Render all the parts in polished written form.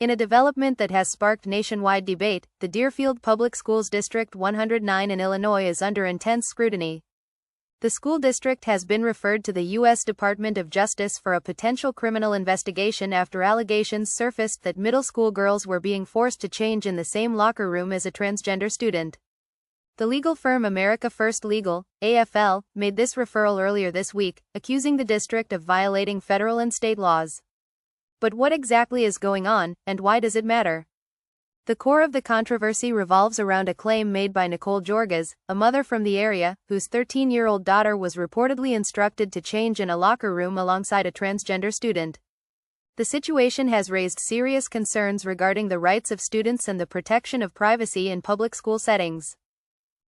In a development that has sparked nationwide debate, the Deerfield Public Schools District 109 in Illinois is under intense scrutiny. The school district has been referred to the U.S. Department of Justice for a potential criminal investigation after allegations surfaced that middle school girls were being forced to change in the same locker room as a transgender student. The legal firm America First Legal, AFL, made this referral earlier this week, accusing the district of violating federal and state laws. But what exactly is going on, and why does it matter? The core of the controversy revolves around a claim made by Nicole Georgas, a mother from the area, whose 13-year-old daughter was reportedly instructed to change in a locker room alongside a transgender student. The situation has raised serious concerns regarding the rights of students and the protection of privacy in public school settings.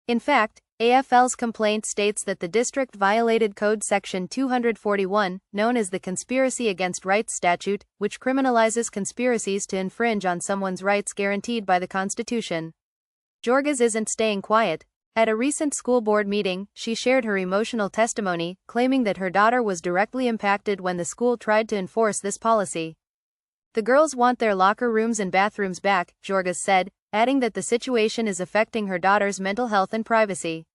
In fact, AFL's complaint states that the district violated Code Section 241, known as the Conspiracy Against Rights statute, which criminalizes conspiracies to infringe on someone's rights guaranteed by the Constitution. Georgas isn't staying quiet. At a recent school board meeting, she shared her emotional testimony, claiming that her daughter was directly impacted when the school tried to enforce this policy. "The girls want their locker rooms and bathrooms back," Georgas said, adding that the situation is affecting her daughter's mental health and privacy.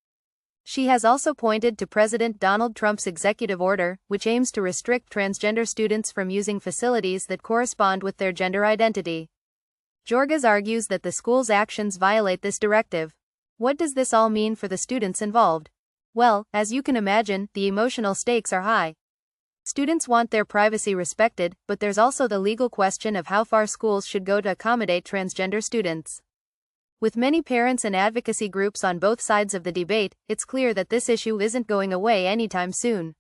She has also pointed to President Donald Trump's executive order, which aims to restrict transgender students from using facilities that correspond with their gender identity. Georgas argues that the school's actions violate this directive. What does this all mean for the students involved? Well, as you can imagine, the emotional stakes are high. Students want their privacy respected, but there's also the legal question of how far schools should go to accommodate transgender students. With many parents and advocacy groups on both sides of the debate, it's clear that this issue isn't going away anytime soon.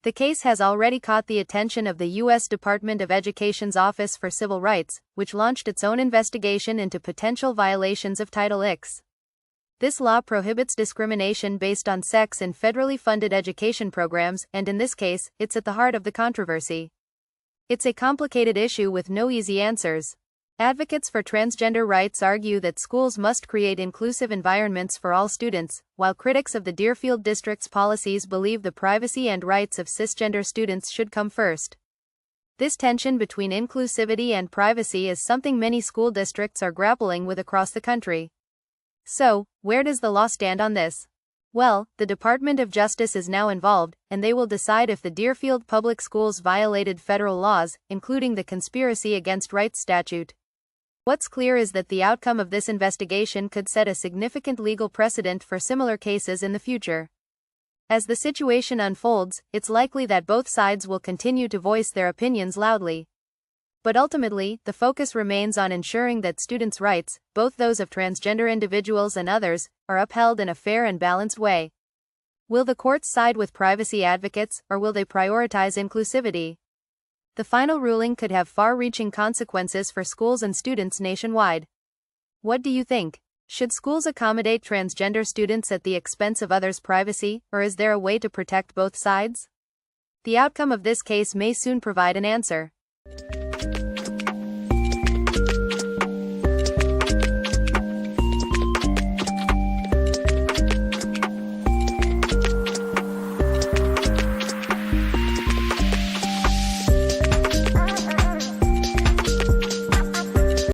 The case has already caught the attention of the U.S. Department of Education's Office for Civil Rights, which launched its own investigation into potential violations of Title IX. This law prohibits discrimination based on sex in federally funded education programs, and in this case, it's at the heart of the controversy. It's a complicated issue with no easy answers. Advocates for transgender rights argue that schools must create inclusive environments for all students, while critics of the Deerfield District's policies believe the privacy and rights of cisgender students should come first. This tension between inclusivity and privacy is something many school districts are grappling with across the country. So, where does the law stand on this? Well, the Department of Justice is now involved, and they will decide if the Deerfield Public Schools violated federal laws, including the Conspiracy Against Rights statute. What's clear is that the outcome of this investigation could set a significant legal precedent for similar cases in the future. As the situation unfolds, it's likely that both sides will continue to voice their opinions loudly. But ultimately, the focus remains on ensuring that students' rights, both those of transgender individuals and others, are upheld in a fair and balanced way. Will the courts side with privacy advocates, or will they prioritize inclusivity? The final ruling could have far-reaching consequences for schools and students nationwide. What do you think? Should schools accommodate transgender students at the expense of others' privacy, or is there a way to protect both sides? The outcome of this case may soon provide an answer.